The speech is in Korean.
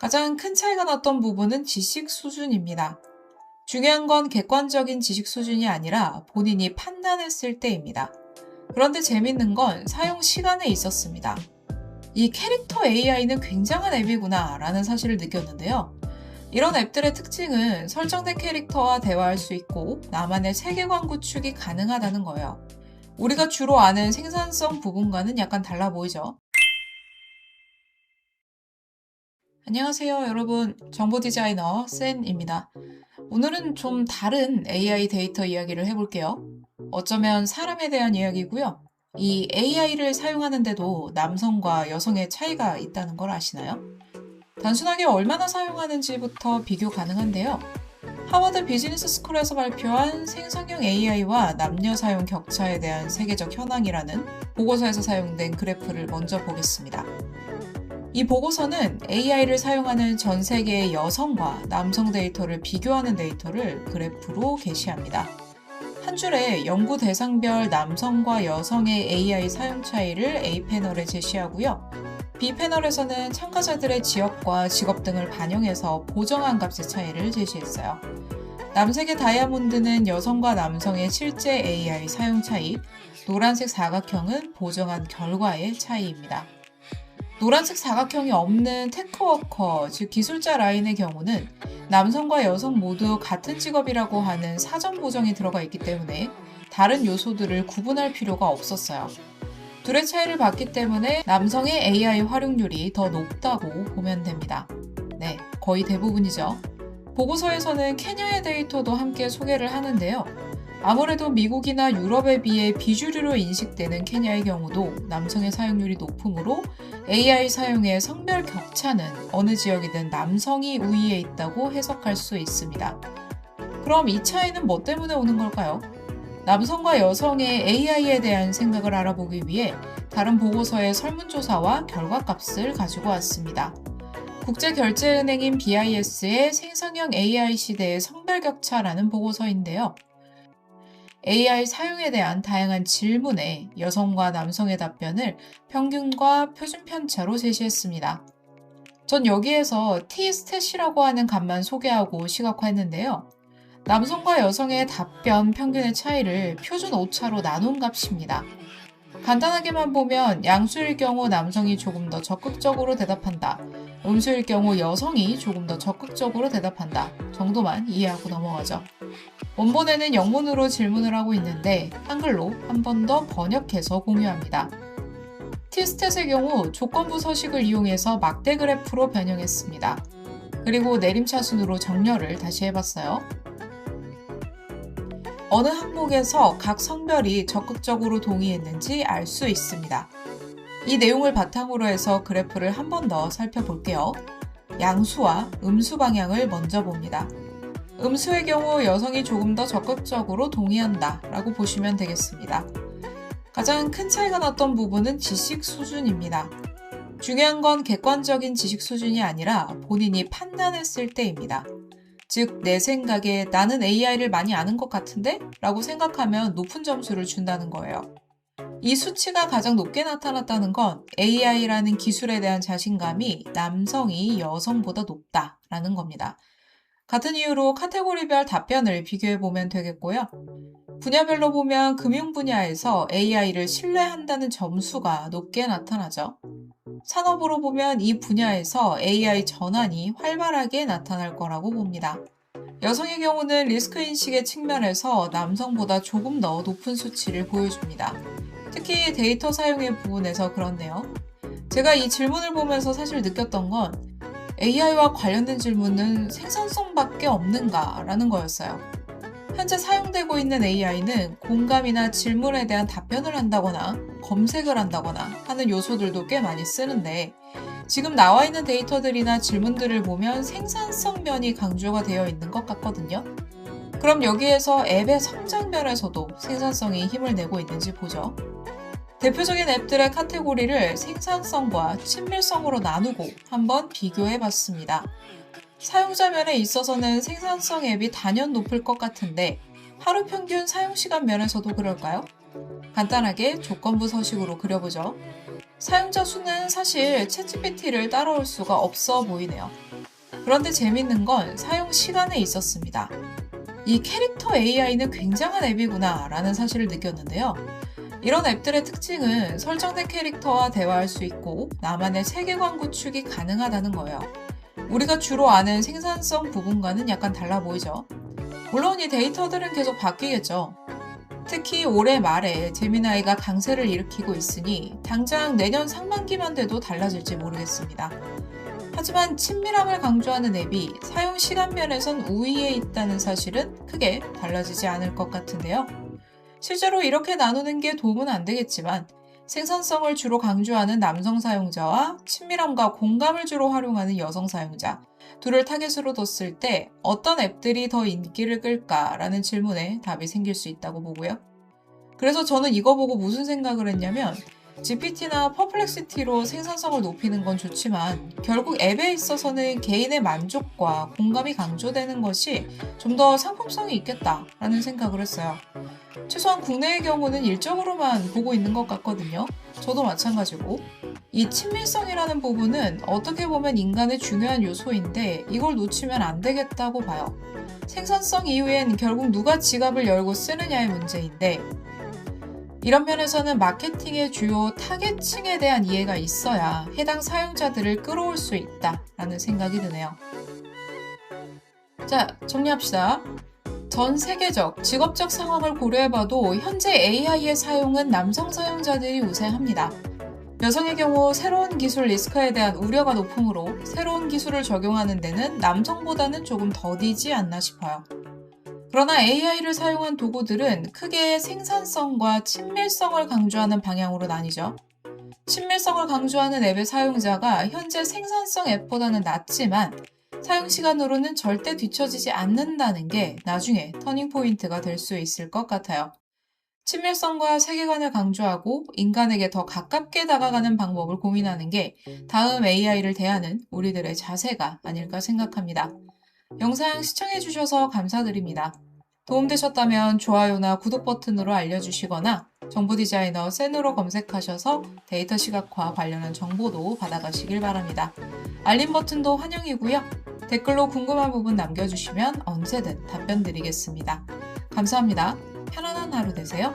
가장 큰 차이가 났던 부분은 지식 수준입니다. 중요한 건 객관적인 지식 수준이 아니라 본인이 판단했을 때입니다. 그런데 재밌는 건 사용 시간에 있었습니다. 이 캐릭터 AI는 굉장한 앱이구나 라는 사실을 느꼈는데요. 이런 앱들의 특징은 설정된 캐릭터와 대화할 수 있고 나만의 세계관 구축이 가능하다는 거예요. 우리가 주로 아는 생산성 부분과는 약간 달라 보이죠? 안녕하세요, 여러분. 정보 디자이너 센입니다. 오늘은 좀 다른 AI 데이터 이야기를 해볼게요. 어쩌면 사람에 대한 이야기고요. 이 AI를 사용하는데도 남성과 여성의 차이가 있다는 걸 아시나요? 단순하게 얼마나 사용하는지부터 비교 가능한데요. 하버드 비즈니스 스쿨에서 발표한 생성형 AI와 남녀 사용 격차에 대한 세계적 현황이라는 보고서에서 사용된 그래프를 먼저 보겠습니다. 이 보고서는 AI를 사용하는 전 세계의 여성과 남성 데이터를 비교하는 데이터를 그래프로 게시합니다. 한 줄에 연구 대상별 남성과 여성의 AI 사용 차이를 A 패널에 제시하고요. B 패널에서는 참가자들의 지역과 직업 등을 반영해서 보정한 값의 차이를 제시했어요. 남색의 다이아몬드는 여성과 남성의 실제 AI 사용 차이, 노란색 사각형은 보정한 결과의 차이입니다. 노란색 사각형이 없는 테크워커, 즉 기술자 라인의 경우는 남성과 여성 모두 같은 직업이라고 하는 사전 보정이 들어가 있기 때문에 다른 요소들을 구분할 필요가 없었어요. 둘의 차이를 봤기 때문에 남성의 AI 활용률이 더 높다고 보면 됩니다. 네, 거의 대부분이죠. 보고서에서는 케냐의 데이터도 함께 소개를 하는데요. 아무래도 미국이나 유럽에 비해 비주류로 인식되는 케냐의 경우도 남성의 사용률이 높으므로 AI 사용의 성별 격차는 어느 지역이든 남성이 우위에 있다고 해석할 수 있습니다. 그럼 이 차이는 뭐 때문에 오는 걸까요? 남성과 여성의 AI에 대한 생각을 알아보기 위해 다른 보고서의 설문조사와 결과값을 가지고 왔습니다. 국제결제은행인 BIS의 생성형 AI 시대의 성별격차라는 보고서인데요. AI 사용에 대한 다양한 질문에 여성과 남성의 답변을 평균과 표준 편차로 제시했습니다. 전 여기에서 T-stat이라고 하는 값만 소개하고 시각화했는데요. 남성과 여성의 답변 평균의 차이를 표준 오차로 나눈 값입니다. 간단하게만 보면 양수일 경우 남성이 조금 더 적극적으로 대답한다. 음수일 경우 여성이 조금 더 적극적으로 대답한다. 정도만 이해하고 넘어가죠. 원본에는 영문으로 질문을 하고 있는데 한글로 한 번 더 번역해서 공유합니다. T스탯의 경우 조건부 서식을 이용해서 막대 그래프로 변형했습니다. 그리고 내림차순으로 정렬을 다시 해봤어요. 어느 항목에서 각 성별이 적극적으로 동의했는지 알 수 있습니다. 이 내용을 바탕으로 해서 그래프를 한 번 더 살펴볼게요. 양수와 음수 방향을 먼저 봅니다. 음수의 경우 여성이 조금 더 적극적으로 동의한다 라고 보시면 되겠습니다. 가장 큰 차이가 났던 부분은 지식 수준입니다. 중요한 건 객관적인 지식 수준이 아니라 본인이 판단했을 때입니다. 즉, 내 생각에 나는 AI를 많이 아는 것 같은데? 라고 생각하면 높은 점수를 준다는 거예요. 이 수치가 가장 높게 나타났다는 건 AI라는 기술에 대한 자신감이 남성이 여성보다 높다라는 겁니다. 같은 이유로 카테고리별 답변을 비교해보면 되겠고요. 분야별로 보면 금융 분야에서 AI를 신뢰한다는 점수가 높게 나타나죠. 산업으로 보면 이 분야에서 AI 전환이 활발하게 나타날 거라고 봅니다. 여성의 경우는 리스크 인식의 측면에서 남성보다 조금 더 높은 수치를 보여줍니다. 특히 데이터 사용의 부분에서 그렇네요. 제가 이 질문을 보면서 사실 느꼈던 건 AI와 관련된 질문은 생산성밖에 없는가 라는 거였어요. 현재 사용되고 있는 AI는 공감이나 질문에 대한 답변을 한다거나 검색을 한다거나 하는 요소들도 꽤 많이 쓰는데 지금 나와 있는 데이터들이나 질문들을 보면 생산성 면이 강조가 되어 있는 것 같거든요. 그럼 여기에서 앱의 성장 면에서도 생산성이 힘을 내고 있는지 보죠. 대표적인 앱들의 카테고리를 생산성과 친밀성으로 나누고 한번 비교해 봤습니다. 사용자 면에 있어서는 생산성 앱이 단연 높을 것 같은데 하루 평균 사용시간 면에서도 그럴까요? 간단하게 조건부 서식으로 그려보죠. 사용자 수는 사실 챗GPT를 따라올 수가 없어 보이네요. 그런데 재밌는 건 사용 시간에 있었습니다. 이 캐릭터 AI는 굉장한 앱이구나 라는 사실을 느꼈는데요. 이런 앱들의 특징은 설정된 캐릭터와 대화할 수 있고 나만의 세계관 구축이 가능하다는 거예요. 우리가 주로 아는 생산성 부분과는 약간 달라 보이죠. 물론 이 데이터들은 계속 바뀌겠죠. 특히 올해 말에 제미나이가 강세를 일으키고 있으니 당장 내년 상반기만 돼도 달라질지 모르겠습니다. 하지만 친밀함을 강조하는 앱이 사용 시간 면에선 우위에 있다는 사실은 크게 달라지지 않을 것 같은데요. 실제로 이렇게 나누는 게 도움은 안 되겠지만 생산성을 주로 강조하는 남성 사용자와 친밀함과 공감을 주로 활용하는 여성 사용자 둘을 타겟으로 뒀을 때 어떤 앱들이 더 인기를 끌까라는 질문에 답이 생길 수 있다고 보고요. 그래서 저는 이거 보고 무슨 생각을 했냐면 GPT나 퍼플렉시티로 생산성을 높이는 건 좋지만 결국 앱에 있어서는 개인의 만족과 공감이 강조되는 것이 좀 더 상품성이 있겠다라는 생각을 했어요. 최소한 국내의 경우는 일적으로만 보고 있는 것 같거든요. 저도 마찬가지고. 이 친밀성이라는 부분은 어떻게 보면 인간의 중요한 요소인데 이걸 놓치면 안 되겠다고 봐요. 생산성 이후엔 결국 누가 지갑을 열고 쓰느냐의 문제인데 이런 면에서는 마케팅의 주요 타겟층에 대한 이해가 있어야 해당 사용자들을 끌어올 수 있다라는 생각이 드네요. 자, 정리합시다. 전 세계적, 직업적 상황을 고려해봐도 현재 AI의 사용은 남성 사용자들이 우세합니다. 여성의 경우 새로운 기술 리스크에 대한 우려가 높으므로 새로운 기술을 적용하는 데는 남성보다는 조금 더디지 않나 싶어요. 그러나 AI를 사용한 도구들은 크게 생산성과 친밀성을 강조하는 방향으로 나뉘죠. 친밀성을 강조하는 앱의 사용자가 현재 생산성 앱보다는 낮지만 사용시간으로는 절대 뒤처지지 않는다는 게 나중에 터닝포인트가 될 수 있을 것 같아요. 친밀성과 세계관을 강조하고 인간에게 더 가깝게 다가가는 방법을 고민하는 게 다음 AI를 대하는 우리들의 자세가 아닐까 생각합니다. 영상 시청해주셔서 감사드립니다. 도움되셨다면 좋아요나 구독 버튼으로 알려주시거나 정보 디자이너 센으로 검색하셔서 데이터 시각화 관련한 정보도 받아가시길 바랍니다. 알림 버튼도 환영이고요. 댓글로 궁금한 부분 남겨주시면 언제든 답변 드리겠습니다. 감사합니다. 편안한 하루 되세요.